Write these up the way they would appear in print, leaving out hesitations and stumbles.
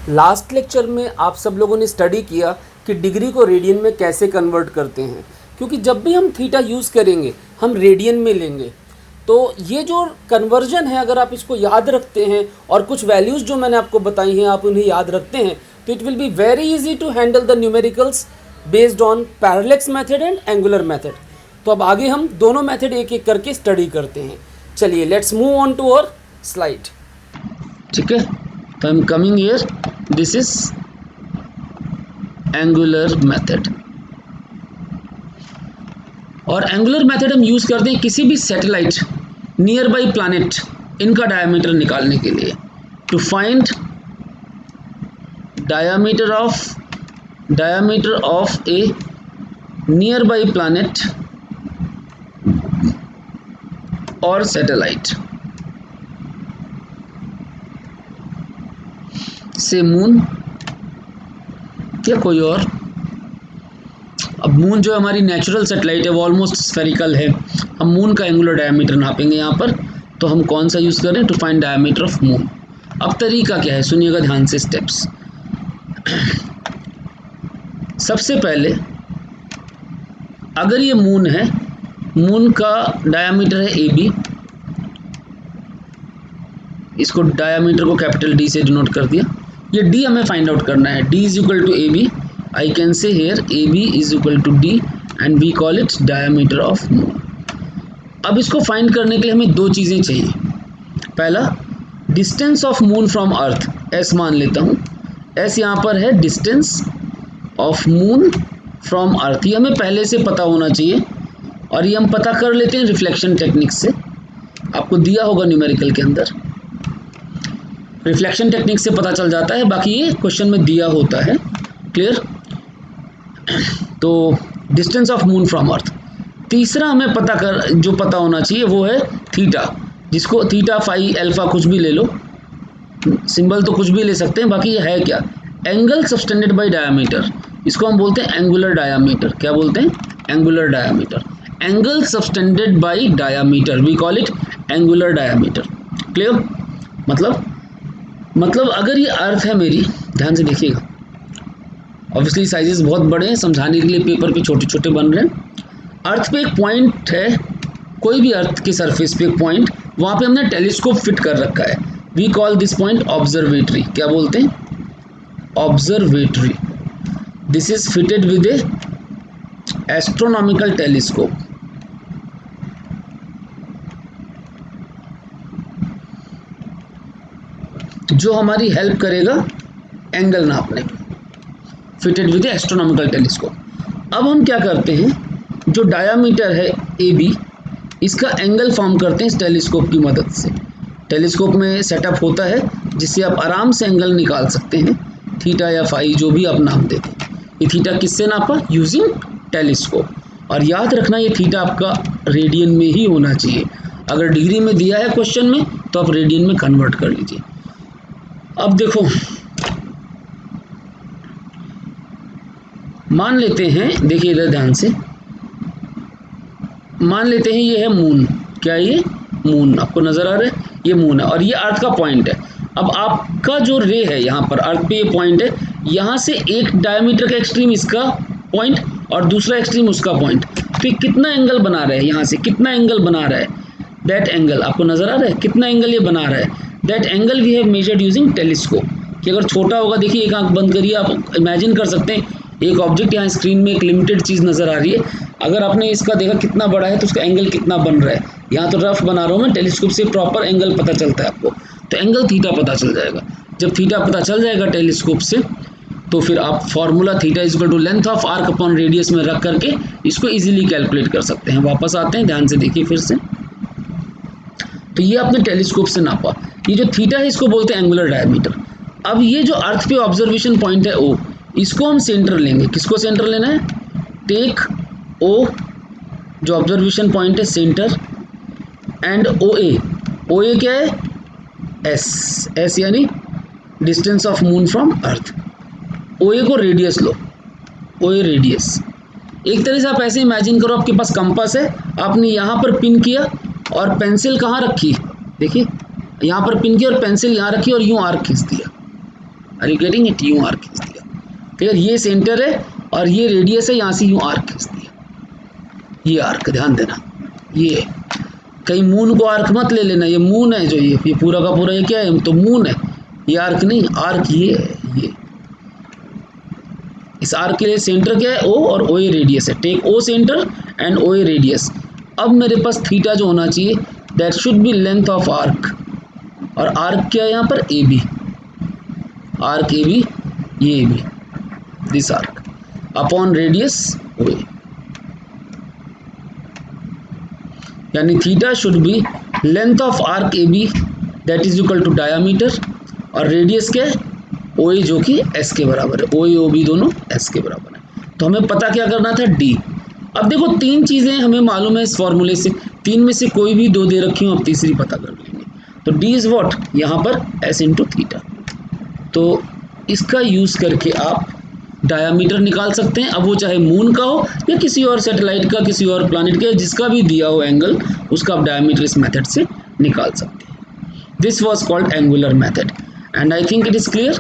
Last lecture में आप सब लोगों ने स्टडी किया कि डिग्री को रेडियन में कैसे कन्वर्ट करते हैं, क्योंकि जब भी हम थीटा यूज़ करेंगे हम रेडियन में लेंगे। तो ये जो कन्वर्जन है, अगर आप इसको याद रखते हैं और कुछ वैल्यूज़ जो मैंने आपको बताई हैं आप उन्हें याद रखते हैं, तो it will be very easy to handle the numericals based on parallax method and angular method. तो अब आगे हम दोनों मेथड एक एक करके स्टडी करते हैं। चलिए let's move on to our slide. ठीक है, तो I am coming here, this is angular method. और एंगुलर मेथड हम यूज करते हैं किसी भी सैटेलाइट, नियर बाई प्लैनेट, इनका डायमीटर निकालने के लिए, to find diameter of a nearby planet और सैटेलाइट से मून या कोई और। अब मून जो हमारी नेचुरल सैटेलाइट है वो ऑलमोस्ट स्फेरिकल है, हम मून का एंगुलर डायमीटर नापेंगे यहाँ पर। तो हम कौन सा यूज़ करें, to find diameter of moon. अब तरीका क्या है, सुनिएगा ध्यान से स्टेप्स। सबसे पहले अगर ये मून है, मून का डायमीटर है ए बी, इसको डायमीटर को कैपिटल डी से डिनोट कर दिया। ये डी हमें फाइंड आउट करना है, D is equal to A B. I can say here A B is equal to D and we call it diameter of moon. अब इसको फाइंड करने के लिए हमें दो चीज़ें चाहिए। पहला, distance of moon from earth, S मान लेता हूँ, एस यहाँ पर है distance of moon from earth. ये हमें पहले से पता होना चाहिए और ये हम पता कर लेते हैं रिफ्लेक्शन टेक्निक से। आपको दिया होगा न्यूमेरिकल के अंदर, रिफ्लेक्शन टेक्निक से पता चल जाता है, बाकी ये क्वेश्चन में दिया होता है। क्लियर? तो डिस्टेंस ऑफ मून फ्रॉम अर्थ। तीसरा हमें जो पता होना चाहिए वो है थीटा, जिसको थीटा फाई अल्फा कुछ भी ले लो, सिंबल तो कुछ भी ले सकते हैं, बाकी ये है क्या, एंगल सबटेंडेड बाय डायमीटर। इसको हम बोलते हैं एंगुलर डायमीटर। क्या बोलते हैं? Angular diameter. Angle subtended by diameter, we call it angular diameter. Clear? मतलब अगर ये अर्थ है मेरी, ध्यान से देखिएगा, ऑब्वियसली साइजेस बहुत बड़े हैं, समझाने के लिए पेपर पे छोटे छोटे बन रहे हैं। अर्थ पे एक पॉइंट है, कोई भी अर्थ के सरफेस पे एक पॉइंट, वहाँ पे हमने टेलीस्कोप फिट कर रखा है, we call this point observatory. क्या बोलते हैं? Observatory. This is fitted with a astronomical telescope. जो हमारी हेल्प करेगा एंगल नापने में, फिटेड विद एस्ट्रोनॉमिकल टेलीस्कोप। अब हम क्या करते हैं, जो डायामीटर है ए बी, इसका एंगल फॉर्म करते हैं इस टेलीस्कोप की मदद से। टेलीस्कोप में सेटअप होता है जिससे आप आराम से एंगल निकाल सकते हैं, थीटा या फाई जो भी आप नाम देते हैं। ये थीटा किससे नापा? Using telescope. और याद रखना ये थीटा आपका रेडियन में ही होना चाहिए। अगर डिग्री में दिया है क्वेश्चन में तो आप रेडियन में कन्वर्ट कर लीजिए। अब देखो, मान लेते हैं, देखिए इधर ध्यान से, मान लेते हैं ये है मून। क्या ये? मून। आपको नजर आ रहा है? ये मून है और ये अर्थ का पॉइंट है। अब आपका जो रे है यहाँ पर अर्थ पे, ये पॉइंट है, यहाँ से एक डायमीटर का एक्सट्रीम इसका पॉइंट और दूसरा एक्सट्रीम उसका पॉइंट, तो ये कितना एंगल बना रहा है, यहाँ से कितना एंगल बना रहा है, दैट एंगल आपको नजर आ रहा है कितना एंगल ये बना रहा है, that angle we have measured using telescope. कि अगर छोटा होगा, देखिए एक आंख बंद करिए, आप इमेजिन कर सकते हैं एक ऑब्जेक्ट यहाँ स्क्रीन में, एक लिमिटेड चीज़ नज़र आ रही है, अगर आपने इसका देखा कितना बड़ा है तो उसका एंगल कितना बन रहा है। यहाँ तो रफ बना रहा हूँ मैं, टेलीस्कोप से प्रॉपर एंगल पता चलता है आपको, तो एंगल थीटा पता चल जाएगा। जब थीटा पता चल जाएगा टेलीस्कोप से, तो फिर आप formula theta is equal to length of arc upon radius में रख करके इसको इजीली कैलकुलेट कर सकते हैं। वापस आते हैं, ध्यान से देखिए फिर से। तो ये आपने टेलीस्कोप से नापा, ये जो थीटा है इसको बोलते हैं एंगुलर डायमीटर। अब ये जो अर्थ पे ऑब्जर्वेशन पॉइंट है ओ, इसको हम सेंटर लेंगे। किसको सेंटर लेना है? टेक ओ, जो ऑब्जर्वेशन पॉइंट है, सेंटर, एंड ओ ए क्या है? एस यानी डिस्टेंस ऑफ मून फ्रॉम अर्थ। ओ ए को radius low, O A radius. एक तरह से आप ऐसे इमेजिन करो, आपके पास कंपास है, आपने यहाँ पर पिन किया और पेंसिल कहाँ रखी, देखिए यहाँ पर पिन किया और पेंसिल यहाँ रखी और यूँ आर्क खींच दिया। Are you getting it? यूं आर्क खींच दिया, क्लियर? ये सेंटर है और ये रेडियस है, यहाँ से यूं आर्क खींच दिया, ये आर्क, ध्यान देना। ये कहीं मून को आर्क मत ले लेना, ये मून है जो ये पूरा का पूरा ये क्या है, तो मून है, ये आर्क नहीं, आर्क ये है। ये इस आर्क के लिए सेंटर क्या है? ओ, और ओ ए रेडियस है। Take O centre and O A radius. अब मेरे पास थीटा जो होना चाहिए, that should be length of arc, और आर्क क्या है यहाँ पर? A B, arc A B, ये A B, this arc upon radius O A, यानी theta should be length of arc A B that is equal to diameter, और radius क्या है? ओ ए, जो कि एस के बराबर है। ओ ए ओ बी दोनों एस के बराबर है। तो हमें पता क्या करना था? डी। अब देखो तीन चीज़ें हमें मालूम है इस फॉर्मूले से, तीन में से कोई भी दो दे रखी हो, अब तीसरी पता कर लेंगे। तो डी इज़ व्हाट? यहाँ पर एस इंटू थीटा। तो इसका यूज़ करके आप डायामीटर निकाल सकते हैं। अब वो चाहे मून का हो या किसी और सैटेलाइट का, किसी और प्लानिट का, जिसका भी दिया हो एंगल, उसका आप डायामीटर इस मेथड से निकाल सकते हैं। This was called angular method and I think it is clear.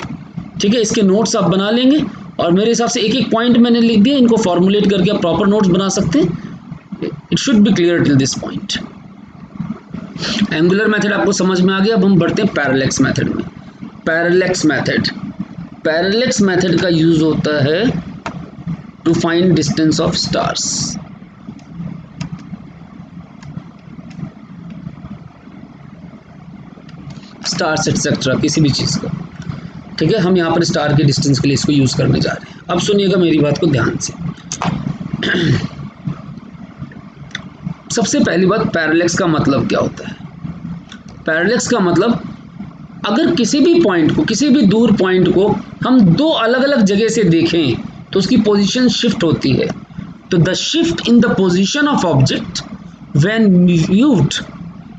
ठीक है, इसके नोट्स आप बना लेंगे और मेरे हिसाब से एक एक पॉइंट मैंने लिख दिया, इनको फॉर्मुलेट करके आप प्रॉपर नोट्स बना सकते हैं। It should be clear till this point. Angular method आपको समझ में आ गया। अब हम बढ़ते हैं पैरेलैक्स मेथड में। पैरेलैक्स मेथड, पैरेलैक्स मेथड का यूज होता है to find distance of stars. Stars etcetera, किसी भी चीज का। ठीक है, हम यहाँ पर स्टार के डिस्टेंस के लिए इसको यूज करने जा रहे हैं। अब सुनिएगा मेरी बात को ध्यान से। सबसे पहली बात, पैरेलैक्स का मतलब क्या होता है? पैरेलैक्स का मतलब, अगर किसी भी पॉइंट को, किसी भी दूर पॉइंट को हम दो अलग अलग जगह से देखें तो उसकी पोजीशन शिफ्ट होती है। तो the shift in the position of object when viewed,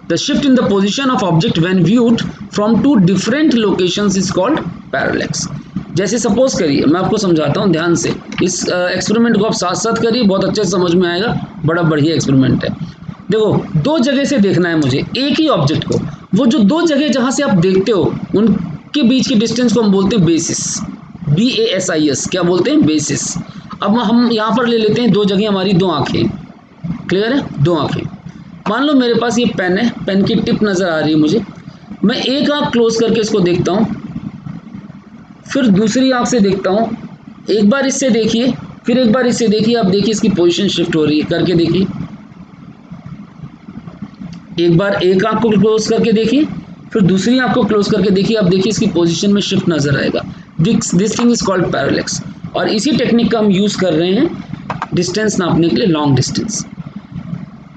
the shift in the position of object when viewed from two different locations is called parallax. जैसे सपोज करिए, मैं आपको समझाता हूँ ध्यान से, इस एक्सपेरिमेंट को आप साथ साथ करिए, बहुत अच्छे से समझ में आएगा, बड़ा बढ़िया एक्सपेरिमेंट है। देखो, दो जगह से देखना है मुझे एक ही ऑब्जेक्ट को। वो जो दो जगह जहाँ से आप देखते हो उनके बीच की डिस्टेंस को हम बोलते हैं बेसिस, BASIS। क्या बोलते हैं? बेसिस। अब हम यहाँ पर ले लेते हैं दो जगह, हमारी दो आँखें, क्लियर है? दो आँखें। मान लो मेरे पास ये पेन है, पेन की टिप नज़र आ रही है मुझे, मैं एक आँख क्लोज करके इसको देखता हूँ, फिर दूसरी आँख से देखता हूँ, एक बार इससे देखिए, फिर एक बार इससे देखिए, आप देखिए इसकी पोजीशन शिफ्ट हो रही है, करके देखिए। एक बार एक आंख को क्लोज करके देखिए, फिर दूसरी आंख को क्लोज करके देखिए, अब देखिए इसकी पोजीशन में शिफ्ट नजर आएगा। This thing is called parallax. और इसी टेक्निक का हम यूज कर रहे हैं डिस्टेंस नापने के लिए, लॉन्ग डिस्टेंस।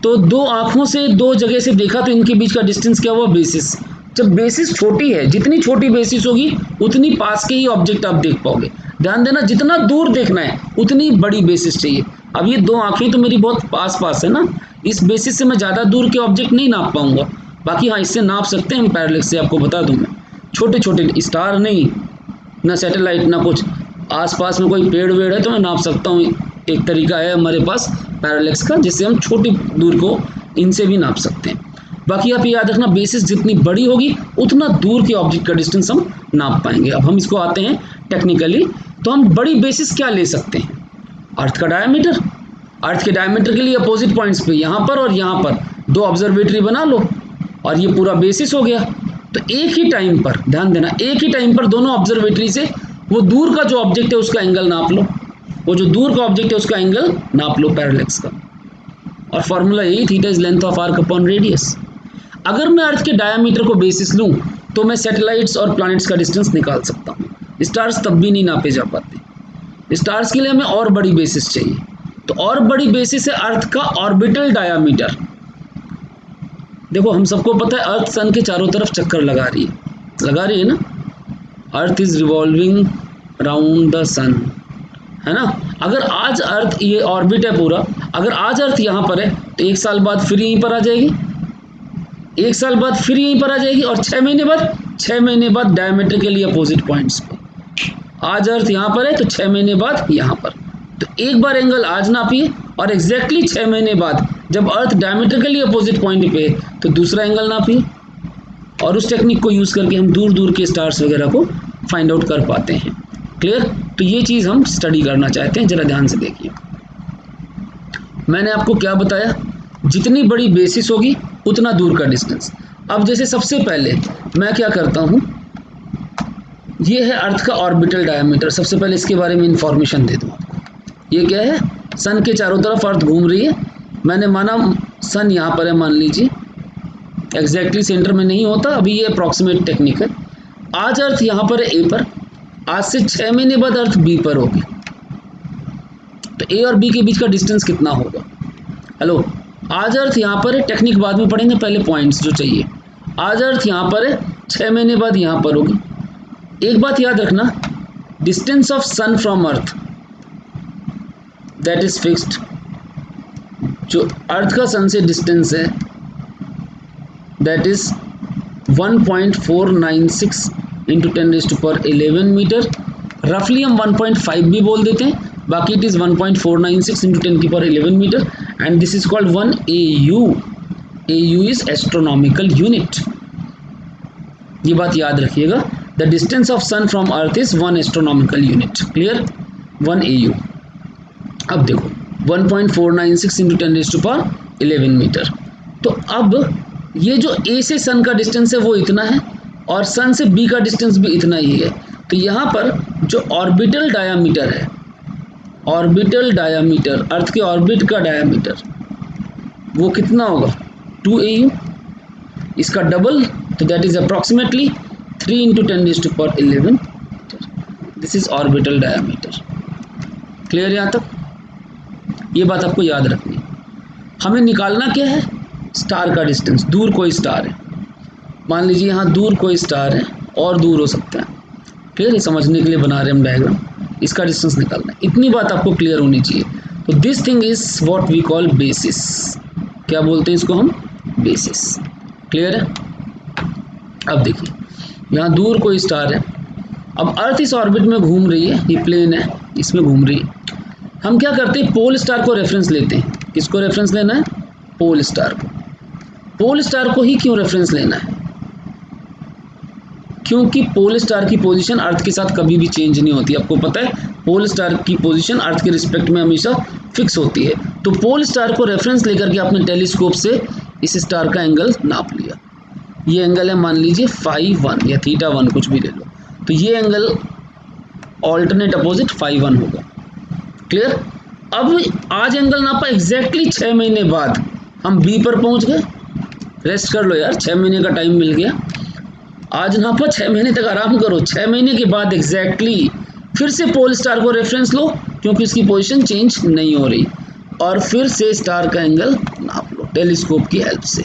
तो दो आंखों से दो जगह से देखा तो इनके बीच का डिस्टेंस क्या हुआ? बेसिस। जब बेसिस छोटी है, जितनी छोटी बेसिस होगी उतनी पास के ही ऑब्जेक्ट आप देख पाओगे। ध्यान देना, जितना दूर देखना है उतनी बड़ी बेसिस चाहिए। अब ये दो आंखें तो मेरी बहुत पास पास है ना, इस बेसिस से मैं ज़्यादा दूर के ऑब्जेक्ट नहीं नाप पाऊंगा। बाकी हाँ, इससे नाप सकते हैं हम पैरेलैक्स से, आपको बता दूं मैं। छोटे छोटे स्टार नहीं, ना सैटेलाइट, ना कुछ, आसपास में कोई पेड़ वेड़ है तो मैं नाप सकता हूँ। एक तरीका है हमारे पास पैरेलैक्स का, जिससे हम छोटी दूर को इनसे भी नाप सकते हैं। बाकी आप ये याद रखना, बेसिस जितनी बड़ी होगी उतना दूर के ऑब्जेक्ट का डिस्टेंस हम नाप पाएंगे। अब हम इसको आते हैं टेक्निकली। तो हम बड़ी बेसिस क्या ले सकते हैं? अर्थ का डायमीटर। अर्थ के डायमीटर के लिए अपोजिट पॉइंट्स पे, यहाँ पर और यहाँ पर, दो ऑब्जर्वेटरी बना लो और ये पूरा बेसिस हो गया। तो एक ही टाइम पर, ध्यान देना, एक ही टाइम पर दोनों ऑब्जर्वेटरी से वो दूर का जो ऑब्जेक्ट है उसका एंगल नाप लो, वो जो दूर का ऑब्जेक्ट है उसका एंगल नाप लो पैरेलैक्स का। और फॉर्मूला यही, theta is length of arc upon radius. अगर मैं अर्थ के डायमीटर को बेसिस लूँ तो मैं सैटेलाइट्स और प्लैनेट्स का डिस्टेंस निकाल सकता हूँ। स्टार्स तब भी नहीं नापे जा पाते। स्टार्स के लिए हमें और बड़ी बेसिस चाहिए। तो और बड़ी बेसिस है अर्थ का ऑर्बिटल डायामीटर। देखो, हम सबको पता है अर्थ सन के चारों तरफ चक्कर लगा रही है ना। Earth is revolving around the sun, है ना। अगर आज अर्थ, ये ऑर्बिट है पूरा, अगर आज अर्थ यहाँ पर है तो एक साल बाद फिर यहीं पर आ जाएगी, एक साल बाद फिर यहीं पर आ जाएगी, और 6 महीने बाद डायमीटर के लिए अपोजिट पॉइंट्स पे। आज अर्थ यहाँ पर है तो 6 महीने बाद यहाँ पर। तो एक बार एंगल आज नापिए और एग्जैक्टली 6 महीने बाद जब अर्थ डायमीटर के लिए अपोजिट पॉइंट पे तो दूसरा एंगल नापिए। और उस टेक्निक को यूज़ करके हम दूर दूर के स्टार्स वगैरह को फाइंड आउट कर पाते हैं। क्लियर? तो ये चीज़ हम स्टडी करना चाहते हैं, जरा ध्यान से देखिए। मैंने आपको क्या बताया, जितनी बड़ी बेसिस होगी उतना दूर का डिस्टेंस। अब जैसे सबसे पहले मैं क्या करता हूँ, ये है अर्थ का ऑर्बिटल डायमीटर। सबसे पहले इसके बारे में इंफॉर्मेशन दे दूँ आपको। ये क्या है, सन के चारों तरफ अर्थ घूम रही है। मैंने माना सन यहाँ पर है, मान लीजिए एग्जैक्टली सेंटर में नहीं होता, अभी ये अप्रॉक्सीमेट टेक्निक है। आज अर्थ यहाँ पर है ए पर, आज से 6 महीने बाद अर्थ बी पर होगी, तो ए और बी के बीच का डिस्टेंस कितना होगा? हेलो, आज अर्थ यहाँ पर है, टेक्निक बाद में पढ़ेंगे, पहले पॉइंट्स जो चाहिए। आज अर्थ यहाँ पर है, 6 महीने बाद यहाँ पर होगी। एक बात याद रखना, distance of sun from earth that is fixed. जो अर्थ का सन से डिस्टेंस है दैट इज 1.496 इंटू 10⁻11 मीटर। रफली हम 1.5 भी बोल देते हैं, बाकी it is 1.496 into 10⁻11 metre and this is called 1 AU। AU is astronomical unit. ये बात याद रखिएगा, the distance of sun from earth is 1 astronomical unit. Clear? 1 AU। अब देखो 1.496 इंटू 10⁻11 मीटर। तो अब ये जो ए से सन का डिस्टेंस है वो इतना है और सन से बी का डिस्टेंस भी इतना ही है। तो यहाँ पर जो ऑर्बिटल डायामीटर है, ऑर्बिटल डायामीटर, अर्थ के ऑर्बिट का डायामीटर, वो कितना होगा? 2 AU। इसका डबल, तो that is approximately 3 into 10⁻11 metre. This is orbital diameter. Clear यहाँ तक? ये बात आपको याद रखनी है। हमें निकालना क्या है? स्टार का डिस्टेंस। दूर कोई स्टार है, मान लीजिए यहाँ दूर कोई स्टार है और दूर हो सकता है। क्लियर? समझने के लिए बना रहे हम डायग्राम। इसका डिस्टेंस निकालना है, इतनी बात आपको क्लियर होनी चाहिए। तो this thing is what we call basis. क्या बोलते हैं इसको हम? बेसिस। क्लियर है? अब देखिए यहाँ दूर कोई स्टार है, अब अर्थ इस ऑर्बिट में घूम रही है, ये प्लेन है, इसमें घूम रही है। हम क्या करते हैं, पोल स्टार को रेफरेंस लेते हैं। किसको रेफरेंस लेना है? पोल स्टार को। पोल स्टार को ही क्यों रेफरेंस लेना है? क्योंकि पोल स्टार की पोजीशन अर्थ के साथ कभी भी चेंज नहीं होती। आपको पता है पोल स्टार की पोजीशन अर्थ के रिस्पेक्ट में हमेशा फिक्स होती है। तो पोल स्टार को रेफरेंस लेकर के आपने टेलीस्कोप से इस स्टार का एंगल नाप लिया। ये एंगल है मान लीजिए φ1 या θ1, कुछ भी ले लो। तो ये एंगल ऑल्टरनेट अपोजिट φ1 होगा। क्लियर? अब आज एंगल नापा, एग्जैक्टली 6 महीने बाद हम बी पर पहुंच गए। रेस्ट कर लो यार, 6 महीने का टाइम मिल गया। आज नापा, 6 महीने तक आराम करो। 6 महीने के बाद एग्जैक्टली फिर से पोल स्टार को रेफरेंस लो, क्योंकि इसकी पोजीशन चेंज नहीं हो रही, और फिर से स्टार का एंगल नाप लो टेलीस्कोप की हेल्प से।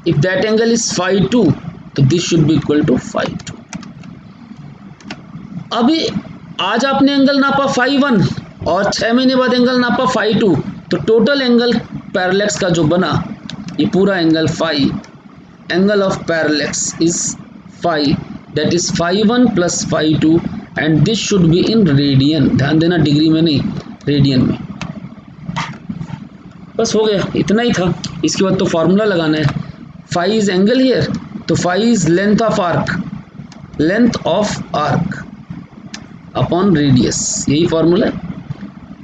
इफ दैट एंगल इज φ2 तो this should be equal to φ2। अभी आज आपने एंगल नापा φ1 और 6 महीने बाद एंगल नापा φ2, तो टोटल एंगल पैरेलैक्स का जो बना, ये पूरा angle phi, angle of parallax is phi, that is φ1 plus φ2 and this should be in radian. ध्यान देना, डिग्री में नहीं, रेडियन में। बस हो गया, इतना ही था। इसके बाद तो फॉर्मूला लगाना है। फाई इज एंगल हियर, तो phi is length of arc, length of arc upon radius, यही फॉर्मूला है।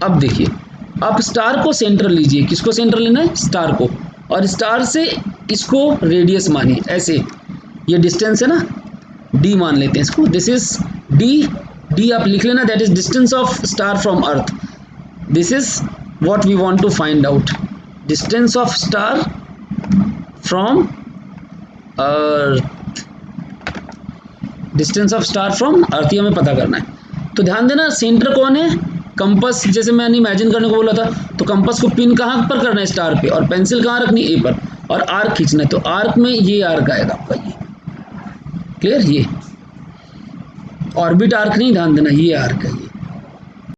अब देखिए, आप स्टार को सेंटर लीजिए। किसको सेंटर लेना है? स्टार को। और स्टार से इसको रेडियस मानिए, ऐसे। ये डिस्टेंस है ना, d मान लेते हैं इसको। दिस इज d आप लिख लेना, that is distance of star from earth. This is what we want to find out, distance of star from earth, distance of star from earth, ये हमें पता करना है। तो ध्यान देना, सेंटर कौन है? कंपास, जैसे मैंने इमेजिन करने को बोला था, तो कंपास को पिन कहाँ पर करना है? स्टार पे। और पेंसिल कहाँ रखनी? ए पर। और आर्क खींचना है, तो आर्क में ये आर्क आएगा आपका, ये। क्लियर? ये ऑर्बिट आर्क नहीं, ध्यान देना, ये आर्क है ये।